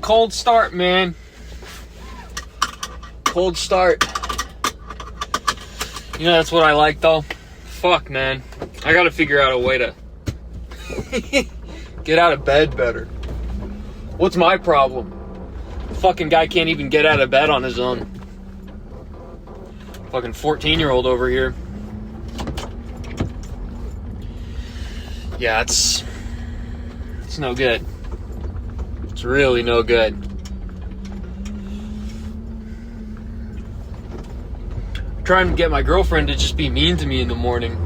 Cold start, man. Cold start. You know, that's what I like, though. Fuck, man. I gotta figure out a way to get out of bed better. What's my problem? The fucking guy can't even get out of bed on his own. Fucking 14-year-old over here. Yeah, it's no good. It's really no good. I'm trying to get my girlfriend to just be mean to me in the morning.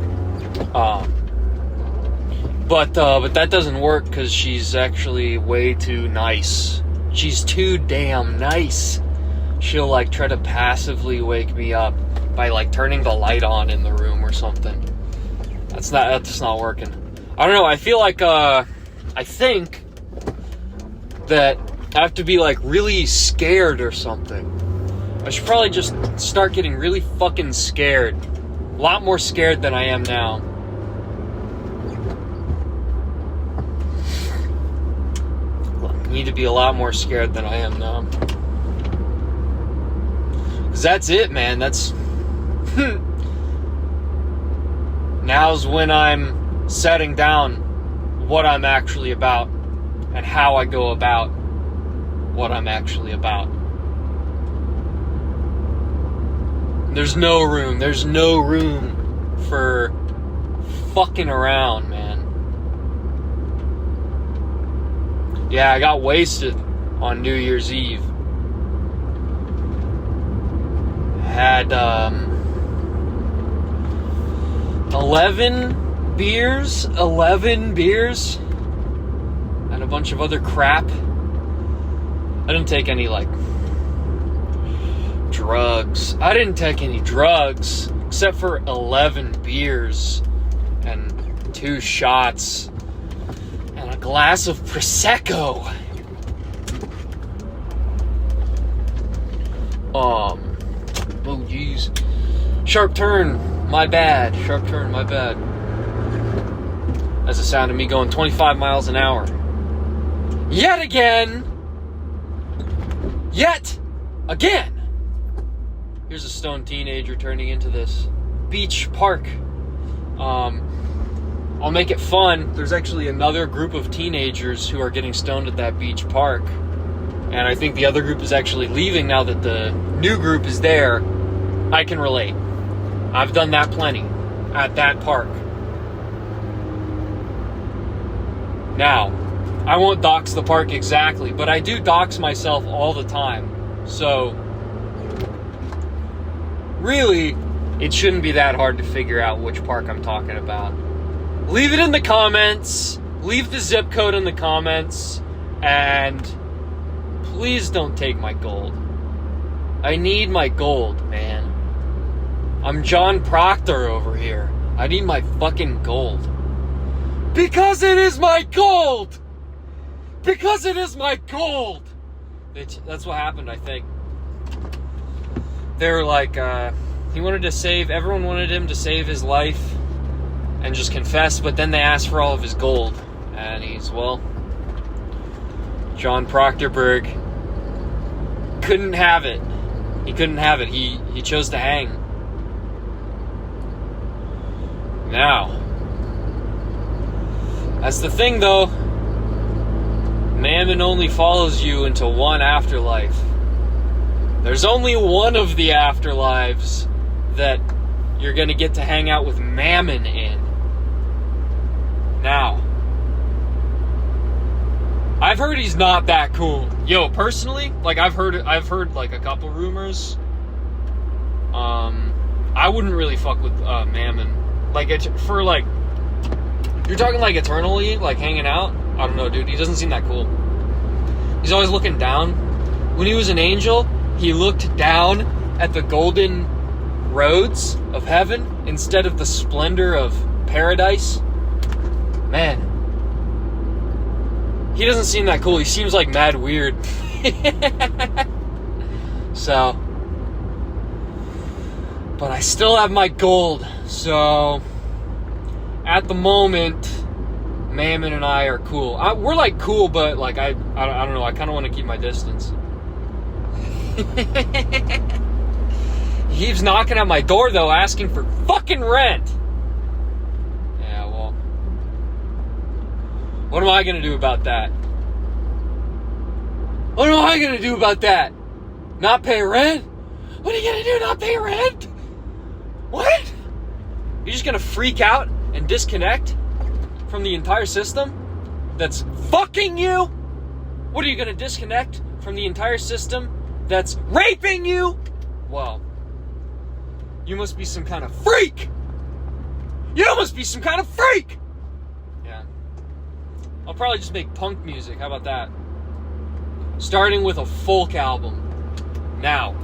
But that doesn't work because she's actually way too nice. She's too damn nice. She'll like try to passively wake me up by like turning the light on in the room or something. That's just not working. I don't know, I feel like I think that I have to be like really scared or something. I should probably just start getting really fucking scared. A lot more scared than I am now. I need to be a lot more scared than I am now. 'Cause that's it, man. That's... Now's when I'm setting down what I'm actually about and how I go about what I'm actually about. There's no room for fucking around, man. Yeah, I got wasted on New Year's Eve. Had 11 beers, and a bunch of other crap. I didn't take any, like, drugs. I didn't take any drugs, except for 11 beers, and 2 shots, and a glass of Prosecco. Oh, geez. Sharp turn, my bad. That's the sound of me going 25 miles an hour. Yet again! Here's a stoned teenager turning into this beach park. I'll make it fun. There's actually another group of teenagers who are getting stoned at that beach park. And I think the other group is actually leaving now that the new group is there. I can relate. I've done that plenty at that park. Now, I won't dox the park exactly, but I do dox myself all the time. So, really, it shouldn't be that hard to figure out which park I'm talking about. Leave it in the comments. Leave the zip code in the comments. And please don't take my gold. I need my gold, man. I'm John Proctor over here. I need my fucking gold. Because it is my gold! Because it is my gold! That's what happened, I think. They were like, everyone wanted him to save his life and just confess, but then they asked for all of his gold. And he's, John Proctorberg couldn't have it. He couldn't have it. He chose to hang. Now, that's the thing, though. Mammon only follows you into one afterlife. There's only one of the afterlives that you're going to get to hang out with Mammon in. Now, I've heard he's not that cool. Yo, personally, like I've heard like a couple rumors. I wouldn't really fuck with Mammon. Like for like, you're talking like eternally, like hanging out. I don't know, dude. He doesn't seem that cool. He's always looking down. When he was an angel, he looked down at the golden roads of heaven instead of the splendor of paradise. Man, he doesn't seem that cool. He seems like mad weird. So, but I still have my gold. So, at the moment, Mammon and I are cool. We're like cool, but like I don't know. I kind of want to keep my distance. He keeps knocking at my door though, asking for fucking rent. Yeah, well, what am I gonna do about that? What am I gonna do about that? Not pay rent? What are you gonna do? Not pay rent? What? You're just gonna freak out and disconnect from the entire system that's fucking you? What, are you gonna disconnect from the entire system that's raping you? Well, you must be some kind of freak. You must be some kind of freak. Yeah. I'll probably just make punk music. How about that? Starting with a folk album. Now,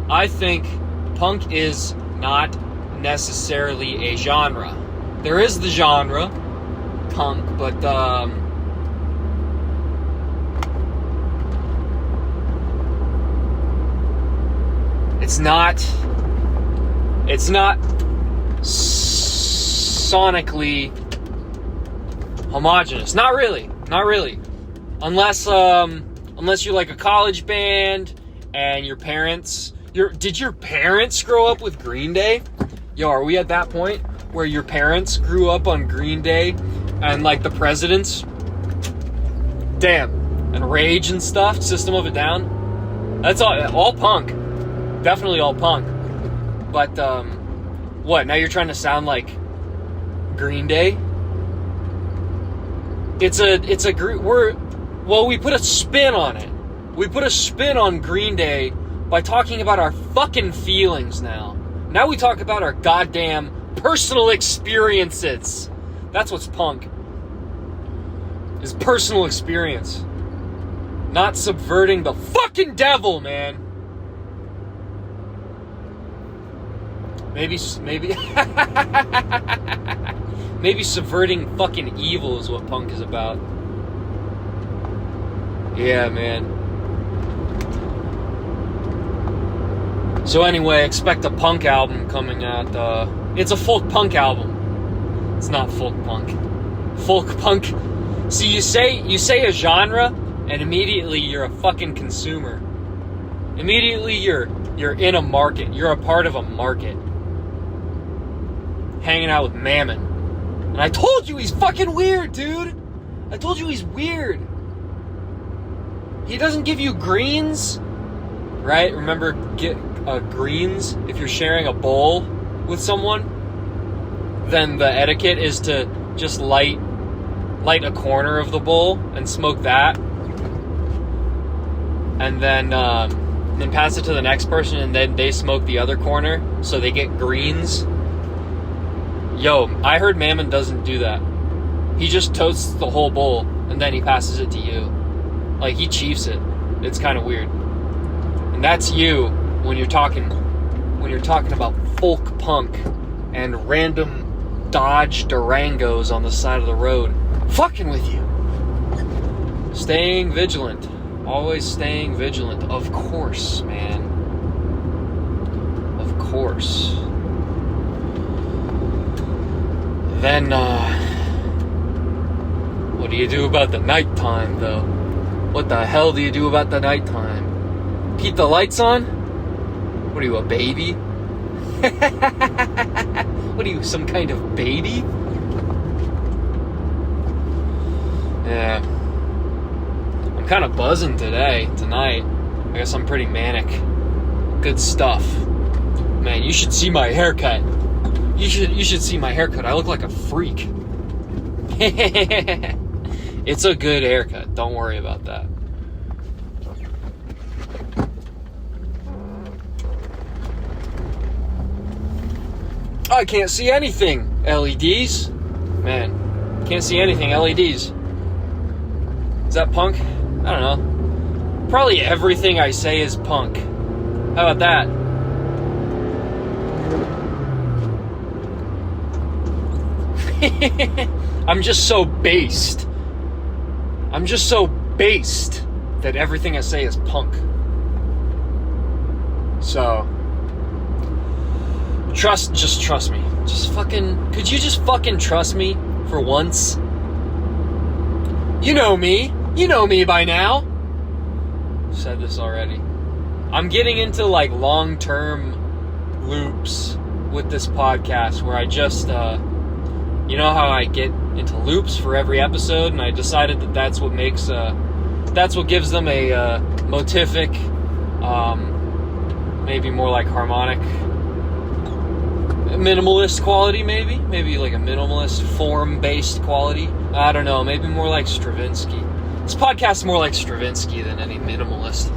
I think punk is not necessarily a genre. There is the genre, punk, but it's not sonically homogenous. Not really. Unless you're like a college band and your parents... Did your parents grow up with Green Day? Yo, are we at that point where your parents grew up on Green Day and like the Presidents? Damn. And Rage and stuff? System of a Down? That's all punk. Definitely all punk. But, what? Now you're trying to sound like Green Day? We put a spin on it. We put a spin on Green Day by talking about our fucking feelings now. Now we talk about our goddamn personal experiences. That's what's punk. Is personal experience. Not subverting the fucking devil, man. Maybe maybe subverting fucking evil is what punk is about. Yeah, man. So anyway, expect a punk album coming out. It's a folk punk album. It's not folk punk. Folk punk. See, you say a genre, and immediately you're a fucking consumer. Immediately you're in a market. You're a part of a market. Hanging out with Mammon. And I told you he's fucking weird, dude. I told you he's weird. He doesn't give you greens, right? Remember, get greens. If you're sharing a bowl with someone, then the etiquette is to just light a corner of the bowl and smoke that, and then pass it to the next person, and then they smoke the other corner, so they get greens. Yo, I heard Mammon doesn't do that. He just toasts the whole bowl, and then he passes it to you. Like, he chiefs it. It's kind of weird. And that's you when you're talking about folk punk and random Dodge Durangos on the side of the road. Fucking with you. Staying vigilant. Always staying vigilant. Of course, man. Of course. Then, what do you do about the nighttime, though? What the hell do you do about the nighttime? Keep the lights on? What are you, a baby? What are you, some kind of baby? Yeah. I'm kind of buzzing tonight. I guess I'm pretty manic. Good stuff. Man, you should see my haircut. You should see my haircut. I look like a freak. It's a good haircut. Don't worry about that. I can't see anything. LEDs? Man, can't see anything. LEDs. Is that punk? I don't know. Probably everything I say is punk. How about that? I'm just so based. That everything I say is punk. So, just trust me. Could you just fucking trust me for once? You know me. You know me by now. Said this already. I'm getting into like long-term loops with this podcast where I just, you know how I get into loops for every episode, and I decided that that's what makes, that's what gives them a motific, maybe more like harmonic, minimalist quality, maybe like a minimalist form-based quality. I don't know, maybe more like Stravinsky. This podcast is more like Stravinsky than any minimalist.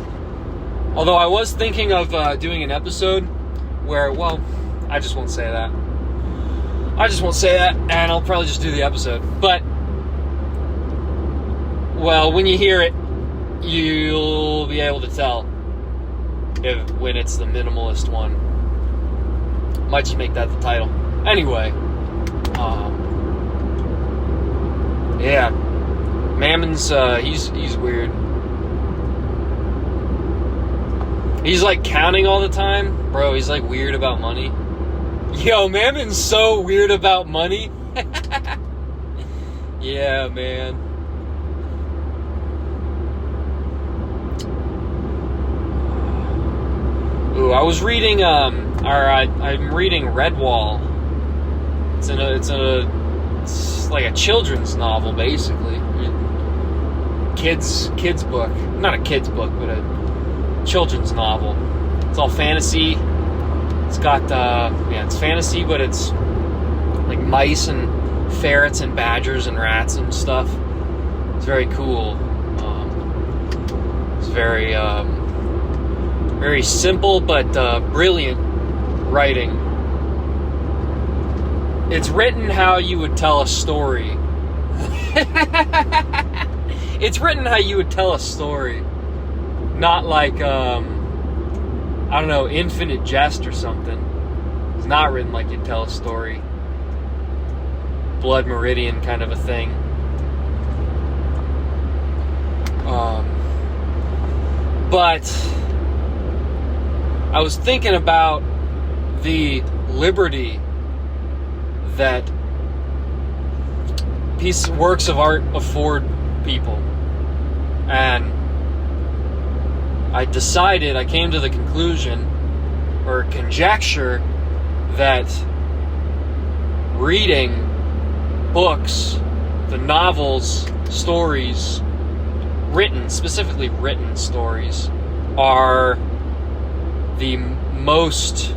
Although I was thinking of doing an episode where, well, I just won't say that. And I'll probably just do the episode. But, well, when you hear it, you'll be able to tell when it's the minimalist one. Might just make that the title. Anyway, yeah, Mammon's he's weird. He's like counting all the time, bro. He's like weird about money. Yo, Mammon's so weird about money. Yeah, man. Ooh, I was reading I'm reading Redwall. It's like a children's novel, basically. Kids book. Not a kid's book, but a children's novel. It's all fantasy. It's got it's fantasy, but it's like mice and ferrets and badgers and rats and stuff. It's very cool. It's very very simple but brilliant writing. It's written how you would tell a story. It's written how you would tell a story. Not like, I don't know, Infinite Jest or something. It's not written like you'd tell a story. Blood Meridian kind of a thing. But I was thinking about the liberty that works of art afford people. And I came to the conclusion, or conjecture, that reading books, the novels, stories, specifically written stories, are the most,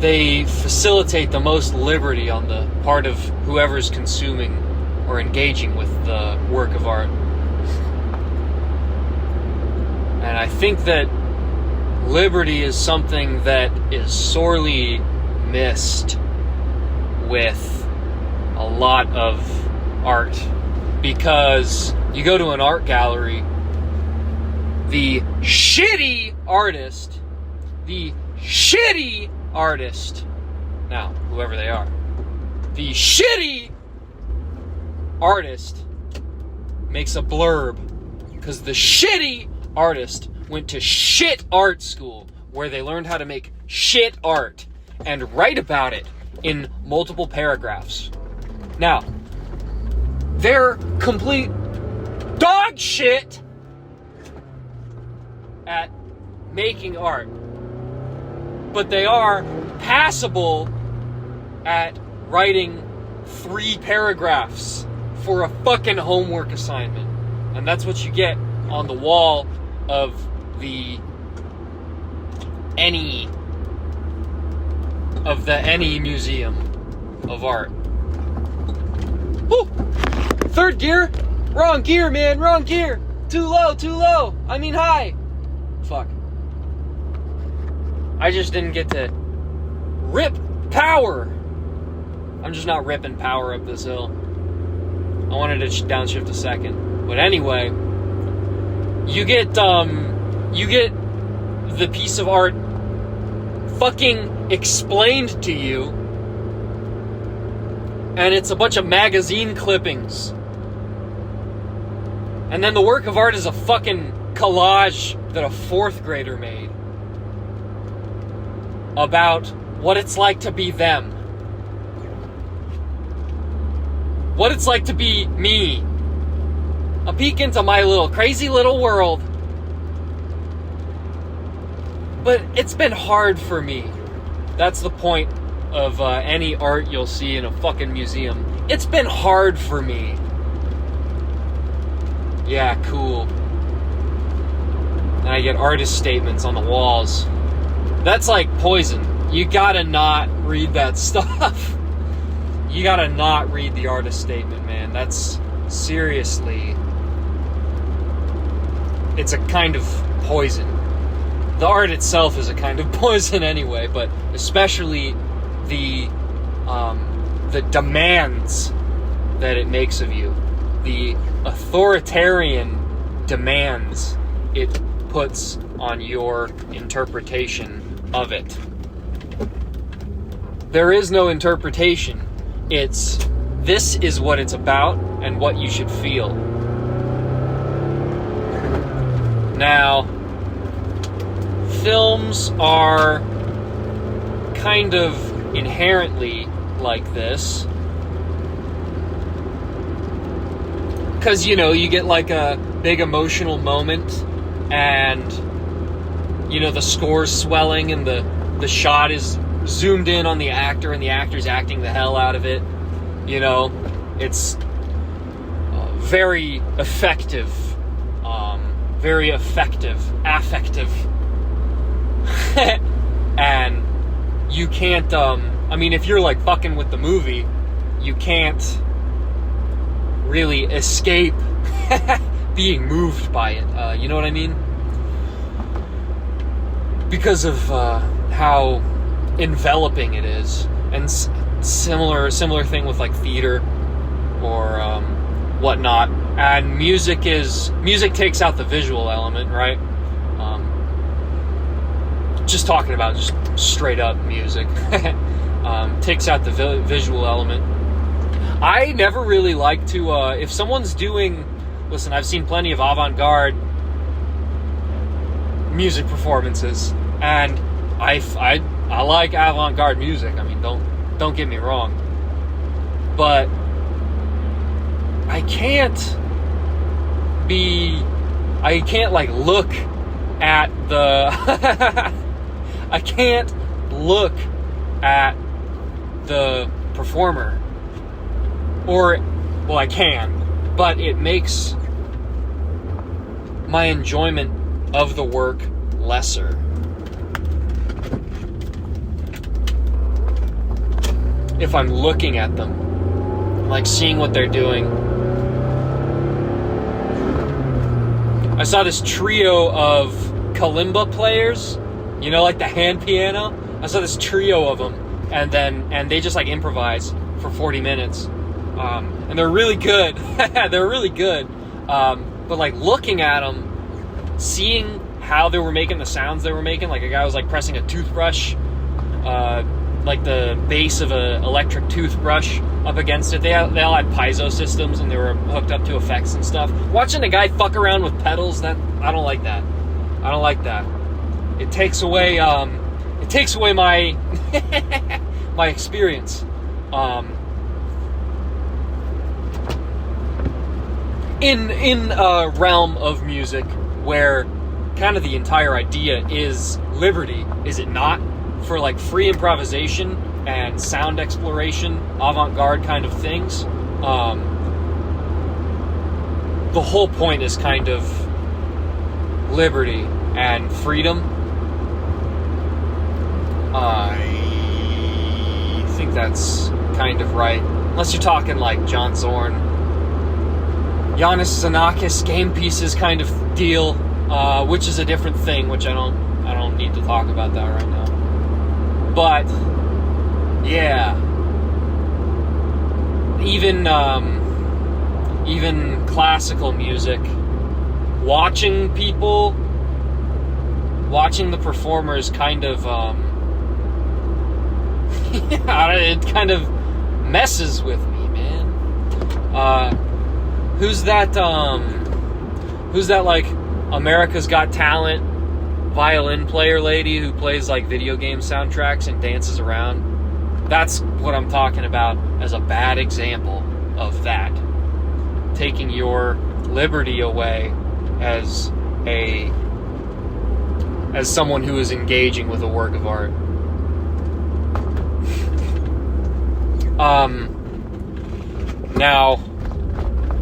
they facilitate the most liberty on the part of whoever's consuming or engaging with the work of art. And I think that liberty is something that is sorely missed with a lot of art. Because you go to an art gallery, the shitty artist, now, whoever they are, the shitty artist makes a blurb, because the shitty artist went to shit art school, where they learned how to make shit art, and write about it in multiple paragraphs. Now, they're complete dog shit at making art, but they are passable at writing 3 paragraphs for a fucking homework assignment. And that's what you get on the wall of the Any Museum of Art. Woo! 3rd gear? Wrong gear, man, wrong gear. Too low. I mean high. Fuck. I just didn't get to rip power. I'm just not ripping power up this hill. I wanted to downshift a second. But anyway, you get the piece of art fucking explained to you, and it's a bunch of magazine clippings. And then the work of art is a fucking collage that a 4th grader made about what it's like to be them. what it's like to be me. A peek into my little crazy little world. But it's been hard for me. That's the point of any art you'll see in a fucking museum. It's been hard for me. Yeah, cool. And I get artist statements on the walls. That's like poison. You gotta not read that stuff. You gotta not read the artist statement, man. That's seriously... It's a kind of poison. The art itself is a kind of poison anyway, but especially the demands that it makes of you. The authoritarian demands it puts on your interpretation of it. There is no interpretation. It's, this is what it's about and what you should feel. Now, films are kind of inherently like this. Because, you know, you get like a big emotional moment and, you know, the score's swelling and the shot is zoomed in on the actor and the actor's acting the hell out of it. You know, it's very effective. Very affective. And you can't, I mean, if you're like fucking with the movie, you can't really escape being moved by it. You know what I mean? Because of how enveloping it is. And similar thing with like theater or whatnot. And music takes out the visual element, right? Just talking about just straight up music. Takes out the visual element. I never really like to, if someone's doing, listen, I've seen plenty of avant-garde music performances, and I like avant-garde music. I mean, don't get me wrong, but I can't like look at the I can't look at the performer. Or, well, I can, but it makes my enjoyment of the work lesser. If I'm looking at them, like seeing what they're doing. I saw this trio of kalimba players, you know, like the hand piano. I saw this trio of them, and they just like improvise for 40 minutes. And they're really good. They're really good. But like looking at them, seeing how they were making the sounds they were making, like a guy was like pressing a toothbrush, like the base of an electric toothbrush up against it. They all had piezo systems and they were hooked up to effects and stuff. Watching a guy fuck around with pedals, I don't like that. I don't like that. It takes away my my experience. In a realm of music where kind of the entire idea is liberty, is it not? For like free improvisation and sound exploration, avant-garde kind of things. The whole point is kind of liberty and freedom. I think that's kind of right. Unless you're talking like John Zorn, Giannis Xenakis game pieces kind of deal, which is a different thing, which I don't need to talk about that right now. But yeah, even classical music, watching the performers kind of it kind of messes with me, man. Who's that like America's Got Talent violin player lady who plays like video game soundtracks and dances around? That's what I'm talking about as a bad example. of that, taking your liberty away as someone who is engaging with a work of art. Now,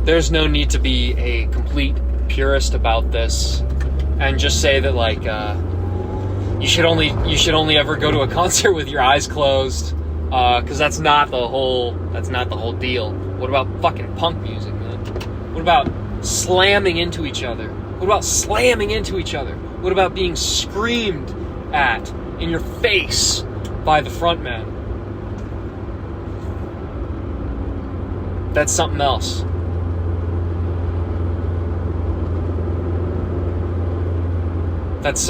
there's no need to be a complete purist about this and just say that, like, you should only ever go to a concert with your eyes closed, because that's not the whole deal. What about fucking punk music, man? What about slamming into each other? What about slamming into each other? What about being screamed at in your face by the frontman? That's something else. That's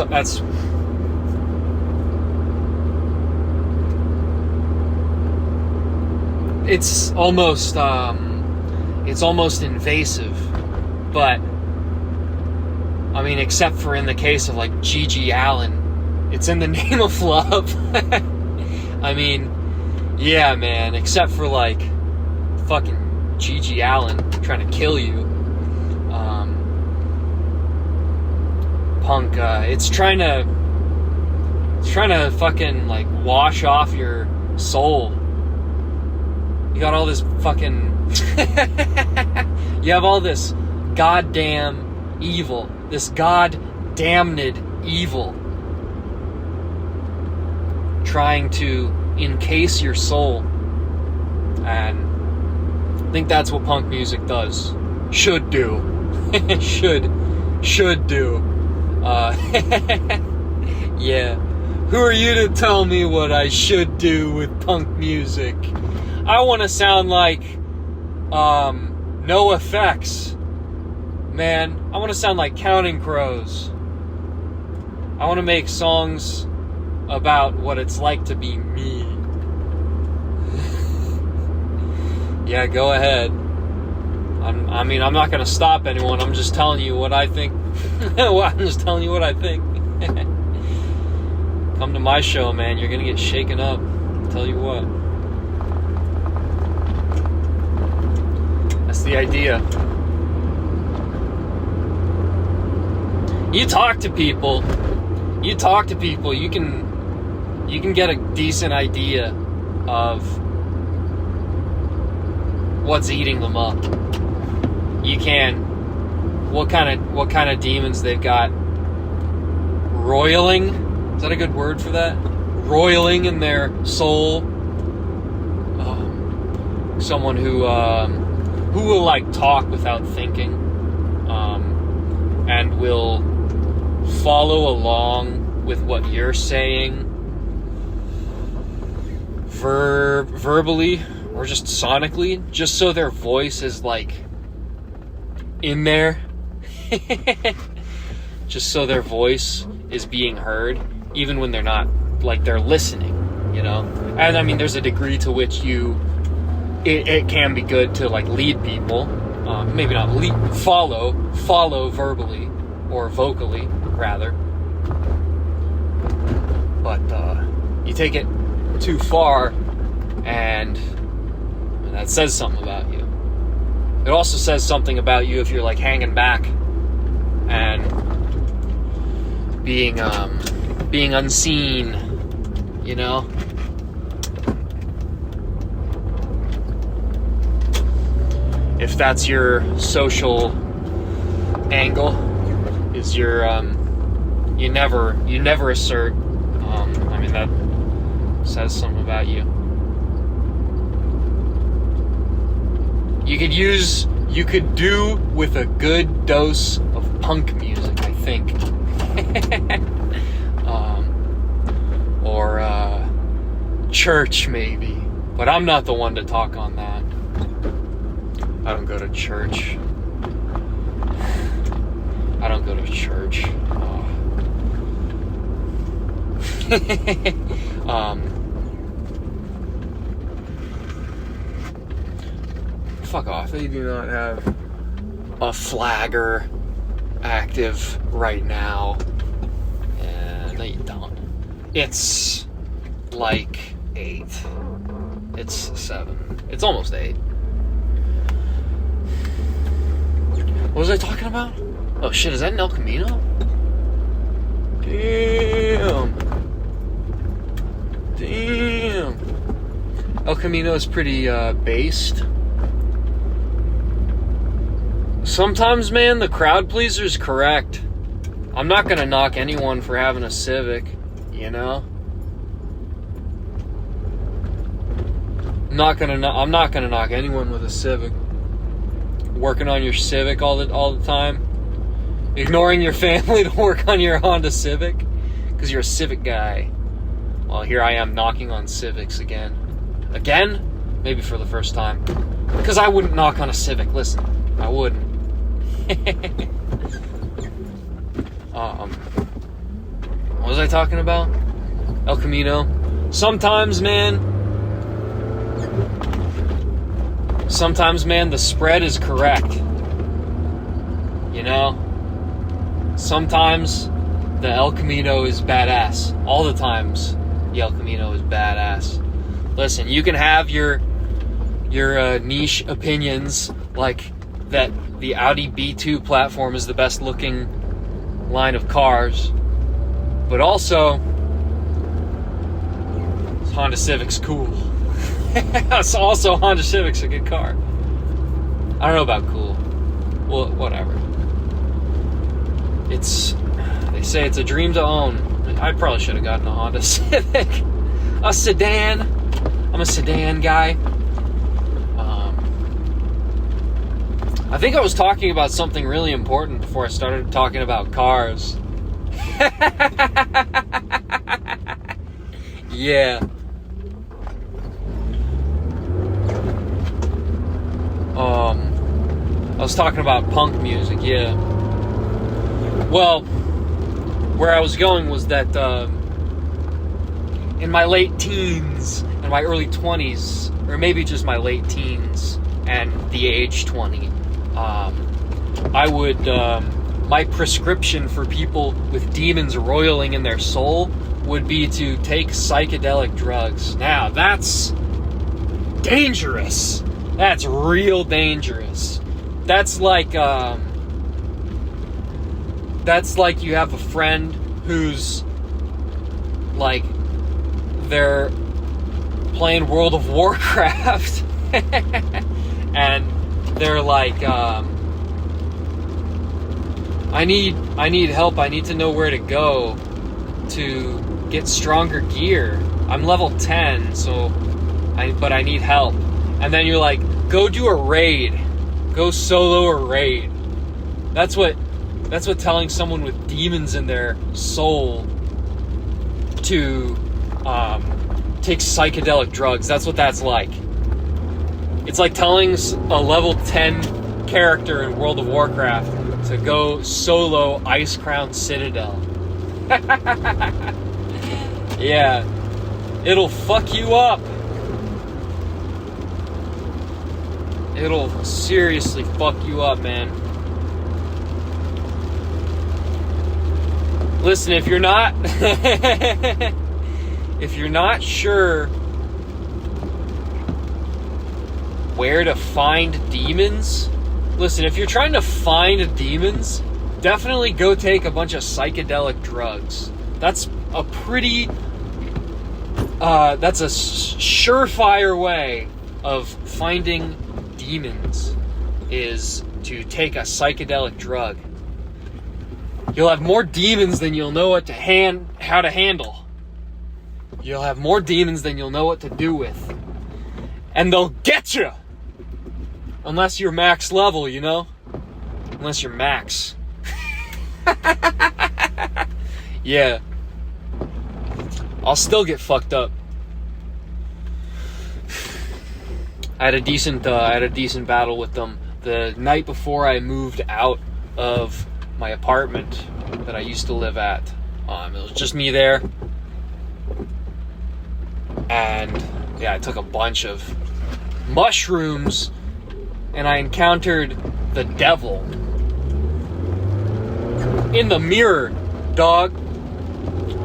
it's almost invasive, but I mean, except for in the case of like Gigi Allen, it's in the name of love. I mean, yeah, man, except for like fucking Gigi Allen trying to kill you. Punk, it's trying to fucking like wash off your soul. You got all this fucking you have all this goddamn evil, this goddamned evil trying to encase your soul, and I think that's what punk music does. Should do. should do. Yeah. Who are you to tell me what I should do with punk music? I want to sound like No Effects. Man, I want to sound like Counting Crows. I want to make songs about what it's like to be me. Yeah, go ahead. I'm not going to stop anyone. I'm just telling you what I think. I'm just telling you what I think. Come to my show, man. You're going to get shaken up. I'll tell you what. That's the idea. You talk to people. You can get a decent idea of what's eating them up. You can. What kind of demons they've got roiling? Is that a good word for that? Roiling in their soul. Someone who will like talk without thinking, and will follow along with what you're saying, verbally or just sonically, just so their voice is like in there. Just so their voice is being heard, even when they're not, like, they're listening, you know? And I mean, there's a degree to which it can be good to, like, lead people, maybe not lead, follow verbally, or vocally, rather. But, you take it too far, and that says something about you. It also says something about you if you're, like, hanging back and being unseen, you know? If that's your social angle, is your you never assert. I mean, that says something about you. You could do with a good dose of punk music, I think. Or church, maybe. But I'm not the one to talk on that. I don't go to church. Fuck off. They do not have a flagger active right now. No, you don't. It's like 8. It's 7. It's almost 8. What was I talking about? Oh shit, is that an El Camino? Damn. El Camino is pretty based. Sometimes, man, the crowd pleaser's correct. I'm not gonna knock anyone for having a Civic, you know? I'm not gonna knock anyone with a Civic. Working on your Civic all the time. Ignoring your family to work on your Honda Civic because you're a Civic guy. Well, here I am knocking on Civics again. Again? Maybe for the first time. Because I wouldn't knock on a Civic. Listen, I wouldn't. What was I talking about? El Camino. Sometimes, man, the spread is correct. You know? Sometimes the El Camino is badass. All the times the El Camino is badass. Listen, you can have your niche opinions, like that the Audi B2 platform is the best looking line of cars, but also Honda Civic's cool. Also, Honda Civic's a good car. I don't know about cool. Well, whatever. They say it's a dream to own. I probably should have gotten a Honda Civic. A sedan. I'm a sedan guy. I think I was talking about something really important before I started talking about cars. Yeah. I was talking about punk music, yeah. Well, where I was going was that in my late teens and my early 20s, or maybe just my late teens and the age 20, I would, my prescription for people with demons roiling in their soul would be to take psychedelic drugs. Now, that's dangerous. That's real dangerous. That's like you have a friend who's like, they're playing World of Warcraft and they're like, I need help. I need to know where to go to get stronger gear. I'm level 10, but I need help. And then you're like, go do a raid. Go solo a raid. That's what telling someone with demons in their soul to take psychedelic drugs. That's what that's like. It's like telling a level 10 character in World of Warcraft to go solo Ice Crown Citadel. Yeah. It'll fuck you up. It'll seriously fuck you up, man. Listen, if you're not sure where to find demons, listen, if you're trying to find demons, definitely go take a bunch of psychedelic drugs. That's a pretty that's a surefire way of finding demons, is to take a psychedelic drug. You'll have more demons than you'll know how to handle. You'll have more demons than you'll know what to do with. And they'll get you! Unless you're max level, you know? Unless you're max. Yeah. I'll still get fucked up. I had a decent battle with them the night before I moved out of my apartment that I used to live at. It was just me there, and yeah, I took a bunch of mushrooms, and I encountered the devil in the mirror, dog.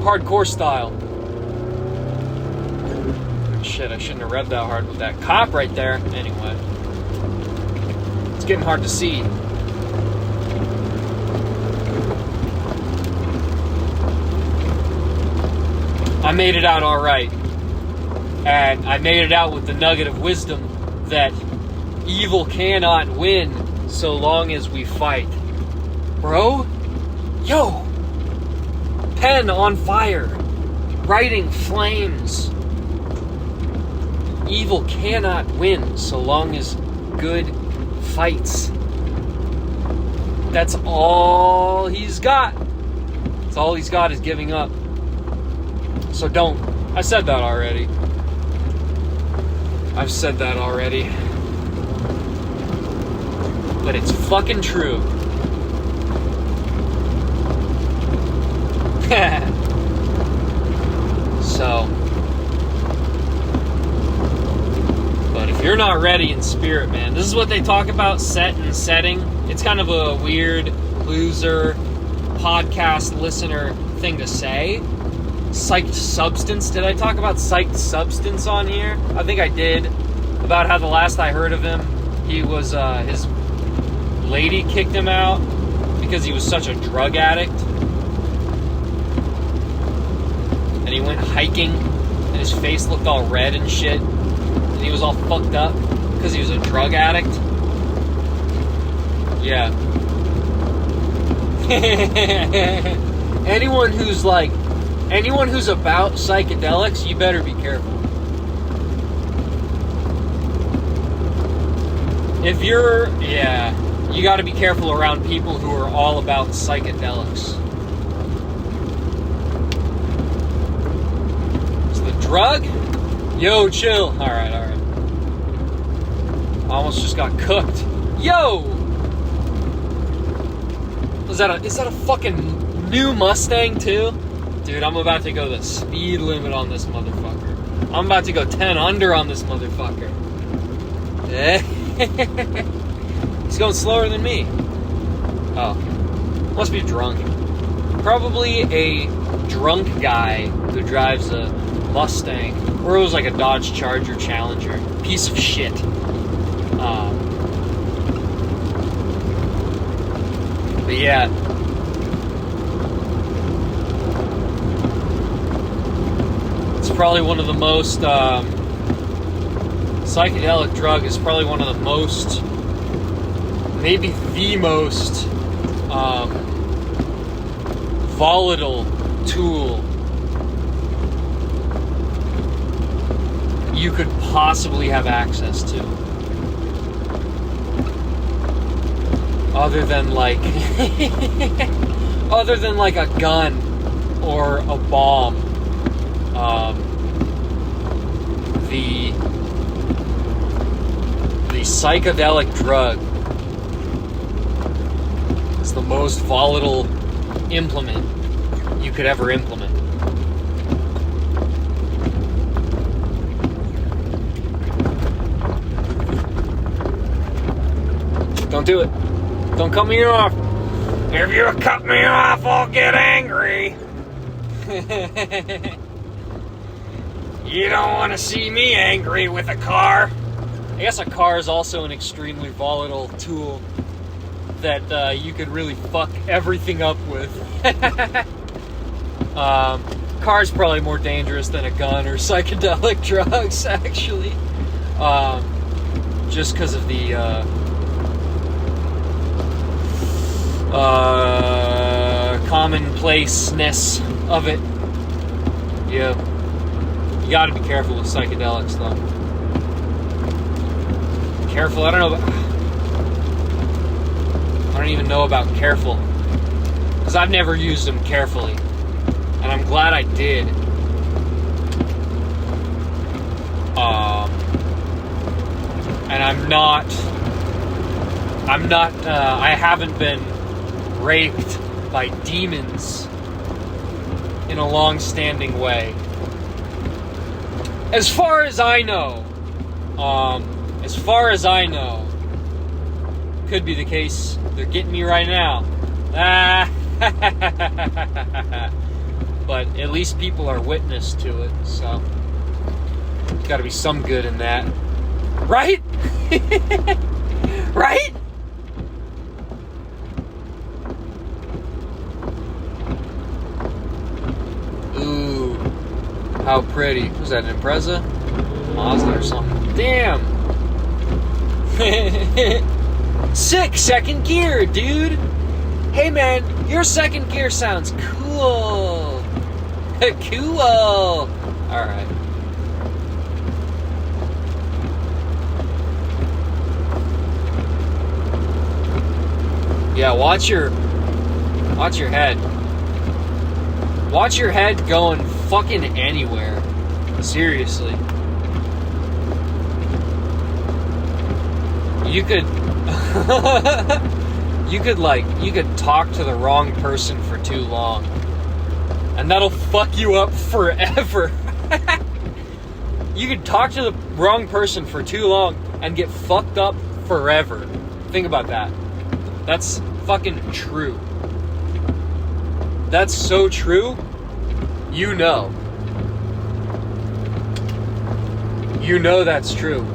Hardcore style. Shit, I shouldn't have read that hard with that cop right there. Anyway, it's getting hard to see. I made it out all right. And I made it out with the nugget of wisdom that evil cannot win so long as we fight. Bro? Yo! Pen on fire. Writing flames. Evil cannot win so long as good fights. That's all he's got. That's all he's got is giving up. So don't. I said that already. I've said that already. But it's fucking true. So. But if you're not ready in spirit, man, this is what they talk about, set and setting. It's kind of a weird loser podcast listener thing to say. Psyched substance. Did I talk about psyched substance on here? I think I did. About how the last I heard of him, he was, his lady kicked him out because he was such a drug addict. And he went hiking, and his face looked all red and shit. And he was all fucked up because he was a drug addict. Yeah. Anyone who's about psychedelics, you better be careful. If you're, you gotta be careful around people who are all about psychedelics. It's the drug? Yo, chill. Alright. I almost just got cooked. Yo! Is that a fucking new Mustang too? Dude, I'm about to go the speed limit on this motherfucker. I'm about to go 10 under on this motherfucker. He's going slower than me. Oh. Must be drunk. Probably a drunk guy who drives a Mustang. Or it was like a Dodge Charger Challenger. Piece of shit. But yeah. It's probably one of the most... psychedelic drug is probably one of the most... maybe the most... volatile tool you could possibly have access to. Other than like a gun or a bomb. The psychedelic drug is the most volatile implement you could ever implement. Don't do it. Don't cut me off. If you cut me off, I'll get angry. You don't want to see me angry with a car. I guess a car is also an extremely volatile tool that you could really fuck everything up with. Car's probably more dangerous than a gun or psychedelic drugs, actually. Just because of the commonplaceness of it. Yeah. You gotta be careful with psychedelics, though. Careful, I don't even know about careful. Because I've never used them carefully. And I'm glad I did. And I haven't been raped by demons in a long-standing way. As far as I know, could be the case. They're getting me right now. But at least people are witness to it, so there's got to be some good in that, right? Right? Ooh, How pretty. Was that an Impreza? Mazda or something. Damn! Sick second gear, dude! Hey man, your second gear sounds cool! Cool! Alright. Yeah, watch your head. Watch your head going fucking anywhere. Seriously. You could you could talk to the wrong person for too long. And that'll fuck you up forever. You could talk to the wrong person for too long and get fucked up forever. Think about that. That's fucking true. That's so true. You know. You know that's true.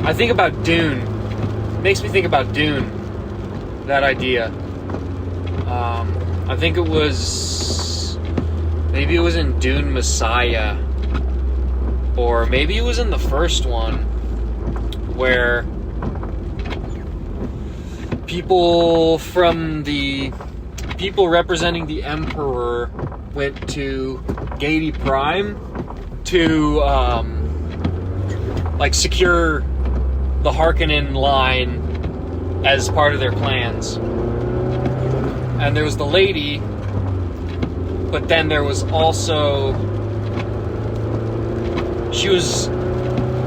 I think about Dune. It makes me think about Dune. That idea. I think it was... Maybe it was in Dune Messiah. Or maybe it was in the first one. Where... people representing the Emperor went to Gady Prime to secure the Harkonnen line as part of their plans. And there was the lady, but then there was also, she was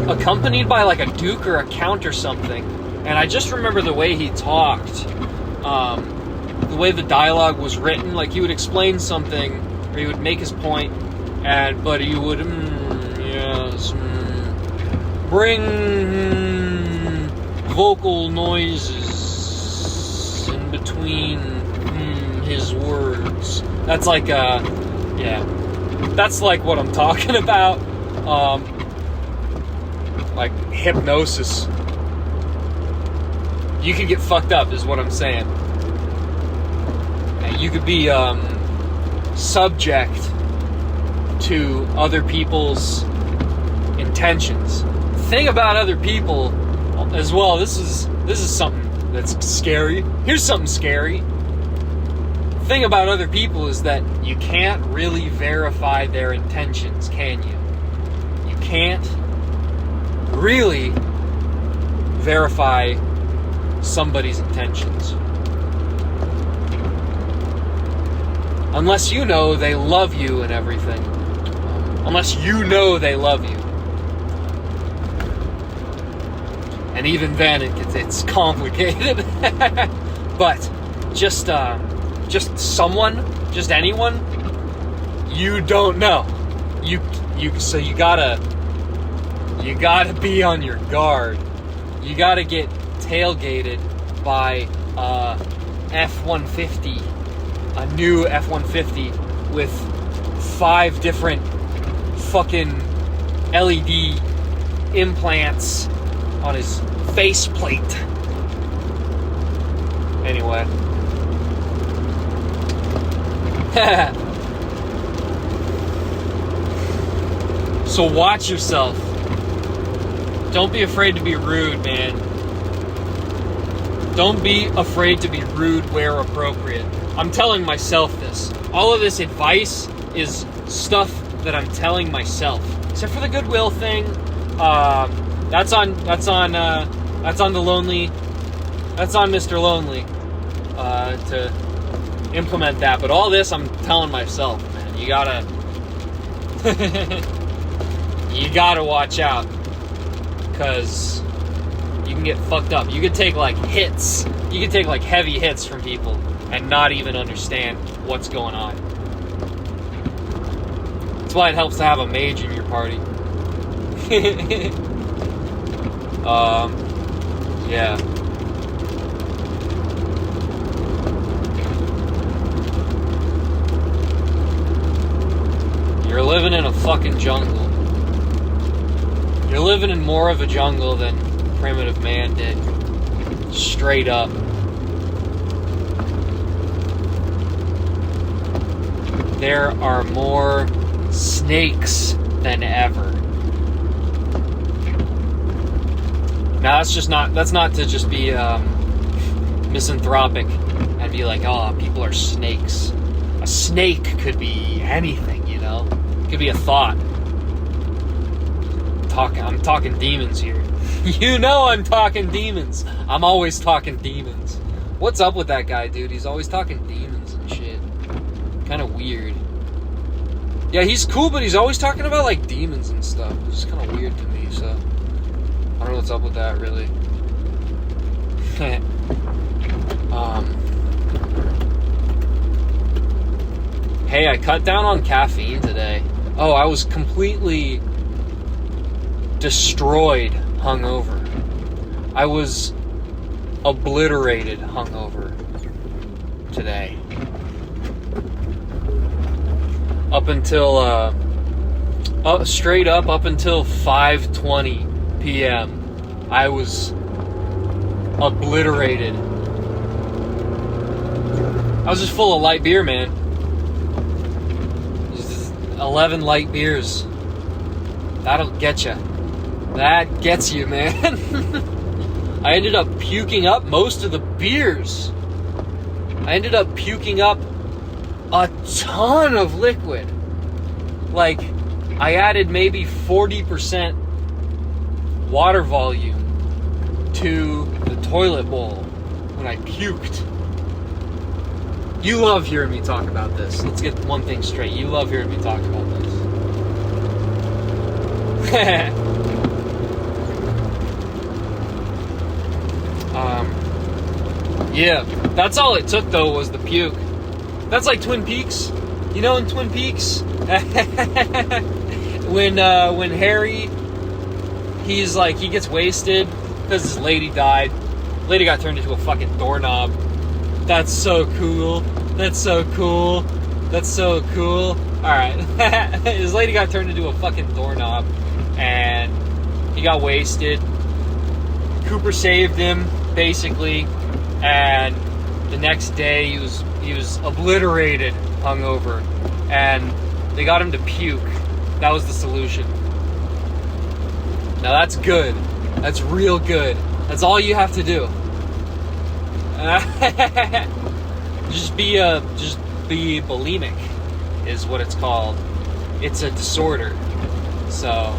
accompanied by like a duke or a count or something. And I just remember the way he talked, the way the dialogue was written. Like, he would explain something, or he would make his point, but he would, bring vocal noises in between his words. That's like, that's like what I'm talking about. Like hypnosis. You could get fucked up, is what I'm saying. You could be subject to other people's intentions. Thing about other people as well. This is something that's scary. Here's something scary. Thing about other people is that you can't really verify their intentions, can you? You can't really verify somebody's intentions. Unless you know they love you and everything. Unless you know they love you. And even then, it's complicated. But just someone, just anyone, you don't know. So you gotta be on your guard. You gotta get tailgated by F-150, a new F-150 with 5 different fucking LED implants on his faceplate. Anyway. So watch yourself. Don't be afraid to be rude, man. Don't be afraid to be rude where appropriate. I'm telling myself this. All of this advice is stuff that I'm telling myself. Except for the goodwill thing. That's on the Lonely. That's on Mr. Lonely to implement that. But all this I'm telling myself, man. You gotta watch out, because you can get fucked up. You could take like hits. You could take like heavy hits from people and not even understand what's going on. That's why it helps to have a mage in your party. Yeah. You're living in a fucking jungle. You're living in more of a jungle than primitive man did. Straight up. There are more snakes than ever. Now that's not to just be misanthropic and be like, oh, people are snakes. A snake could be anything, you know? It could be a thought. I'm talking demons here. You know I'm talking demons. I'm always talking demons. What's up with that guy, dude? He's always talking demons and shit. Kind of weird. Yeah, he's cool, but he's always talking about, like, demons and stuff. It's kind of weird to me, so... I don't know what's up with that, really. Hey, I cut down on caffeine today. Oh, I was completely destroyed hungover. I was obliterated hungover today. Up until, straight up until 5:20 p.m. I was obliterated. I was just full of light beer, man. 11 light beers. That'll get you. That gets you, man. I ended up puking up most of the beers. I ended up puking up a ton of liquid. Like, I added maybe 40% water volume to the toilet bowl when I puked. You love hearing me talk about this. Let's get one thing straight. You love hearing me talk about this. Yeah, that's all it took though was the puke. That's like Twin Peaks. You know, in Twin Peaks, when Harry, he gets wasted because his lady died. Lady got turned into a fucking doorknob. That's so cool. That's so cool. That's so cool. Alright. His lady got turned into a fucking doorknob. And he got wasted. Cooper saved him, basically. And the next day he was obliterated, hungover. And they got him to puke. That was the solution. Now that's good. That's real good. That's all you have to do. Just be bulimic is what it's called. It's a disorder. So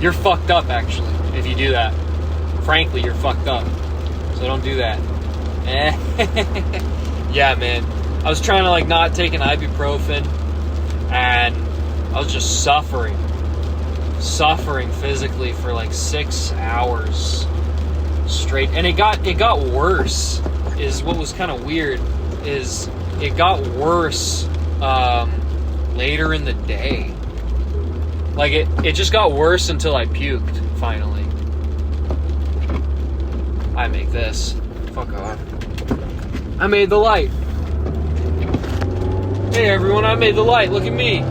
you're fucked up actually if you do that. Frankly, you're fucked up. So don't do that. Yeah, man. I was trying to not take an ibuprofen and I was just suffering physically for 6 hours straight, and it got worse. Is what was kind of weird is it got worse later in the day. It just got worse until I puked finally. I make this. Fuck off. I made the light. Hey everyone, I made the light. Look at me.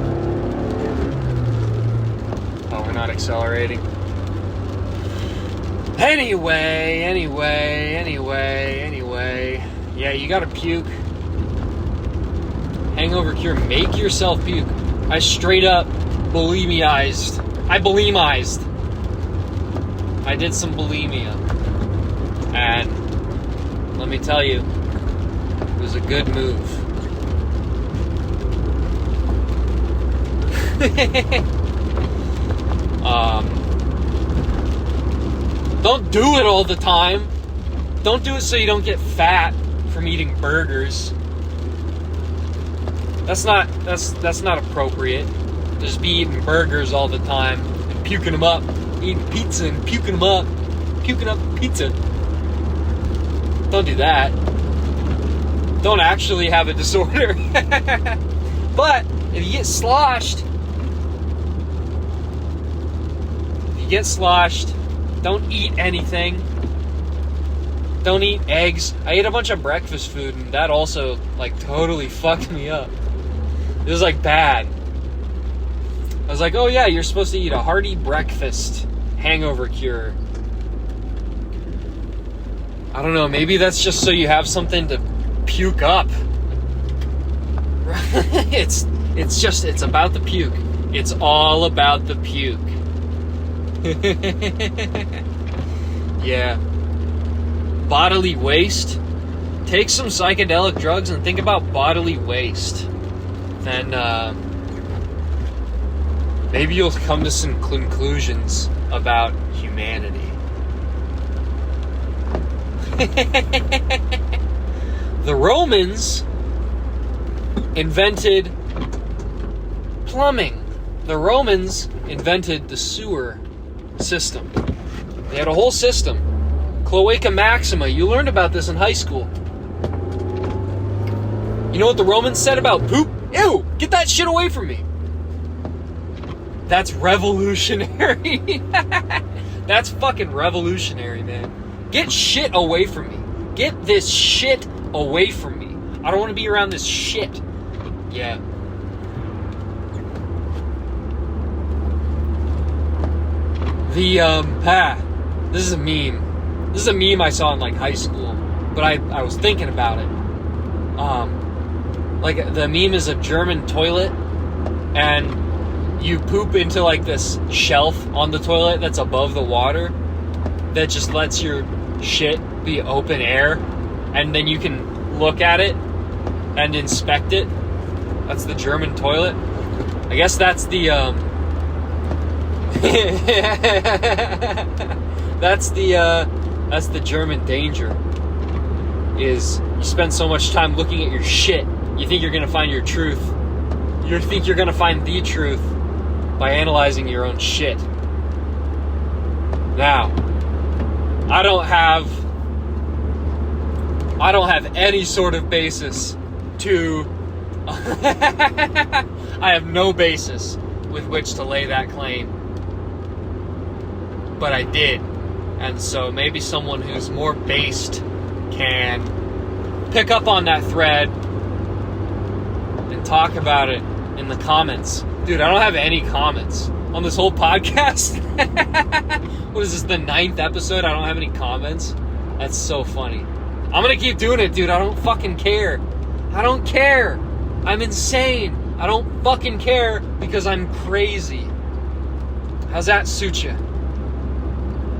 Oh, we're not accelerating. Anyway. Yeah, you gotta puke. Hangover cure. Make yourself puke. I straight up bulimized. I did some bulimia. And let me tell you, it was a good move. Don't do it all the time. Don't do it so you don't get fat from eating burgers. That's not appropriate. Just be eating burgers all the time and puking them up. Eating pizza and puking them up. Puking up pizza. Don't do that. Don't actually have a disorder. But if you get sloshed, don't eat anything. Don't eat eggs. I ate a bunch of breakfast food and that also totally fucked me up. It was bad. I was oh yeah, you're supposed to eat a hearty breakfast. Hangover cure. I don't know, maybe that's just so you have something to puke up. It's about the puke. It's all about the puke. Yeah. Bodily waste. Take some psychedelic drugs and think about bodily waste. Then maybe you'll come to some conclusions about humanity. The Romans invented plumbing. The Romans invented the sewer system. They had a whole system. Cloaca Maxima. You learned about this in high school. You know what the Romans said about poop? Ew! Get that shit away from me! That's revolutionary. That's fucking revolutionary, man. Get shit away from me. Get this shit away from me. I don't want to be around this shit. Yeah. This is a meme. This is a meme I saw in like high school, but I was thinking about it. Like the meme is a German toilet, and you poop into like this shelf on the toilet that's above the water that just lets your shit be open air, and then you can look at it and inspect it. That's the German toilet. I guess that's the that's the German danger. Is you spend so much time looking at your shit, you think you're gonna find your truth. You think you're gonna find the truth by analyzing your own shit. Now, I don't have any sort of basis to I have no basis with which to lay that claim. But I did. And so maybe someone who's more based can pick up on that thread and talk about it in the comments. Dude, I don't have any comments on this whole podcast. What is this, the 9th episode? I don't have any comments? That's so funny. I'm gonna keep doing it, dude. I don't fucking care. I don't care. I'm insane. I don't fucking care because I'm crazy. How's that suit you?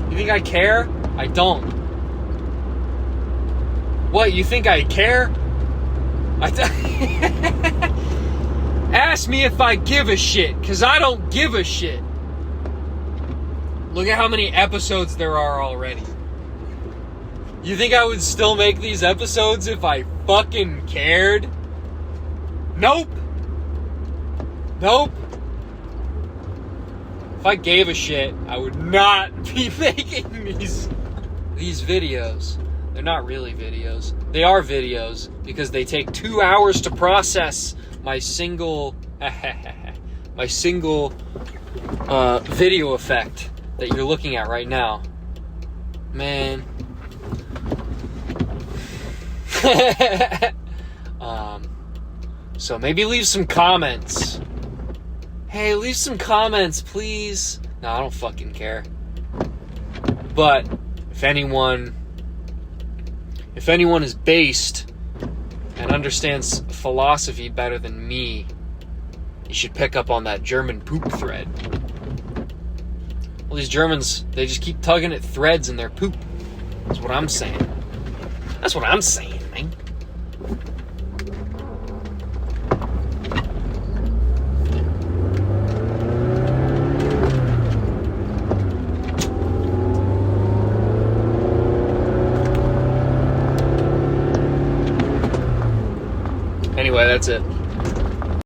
You think I care? I don't. What, you think I care? Ask me if I give a shit, because I don't give a shit. Look at how many episodes there are already. You think I would still make these episodes if I fucking cared? Nope. Nope. If I gave a shit, I would not be making these videos. They're not really videos. They are videos because they take 2 hours to process my single video effect that you're looking at right now. Man. So maybe leave some comments. Hey, leave some comments, please. No, I don't fucking care. But if anyone is based and understands philosophy better than me, you should pick up on that German poop thread. Well, these Germans, they just keep tugging at threads in their poop. That's what I'm saying. That's what I'm saying, man. Anyway, that's it.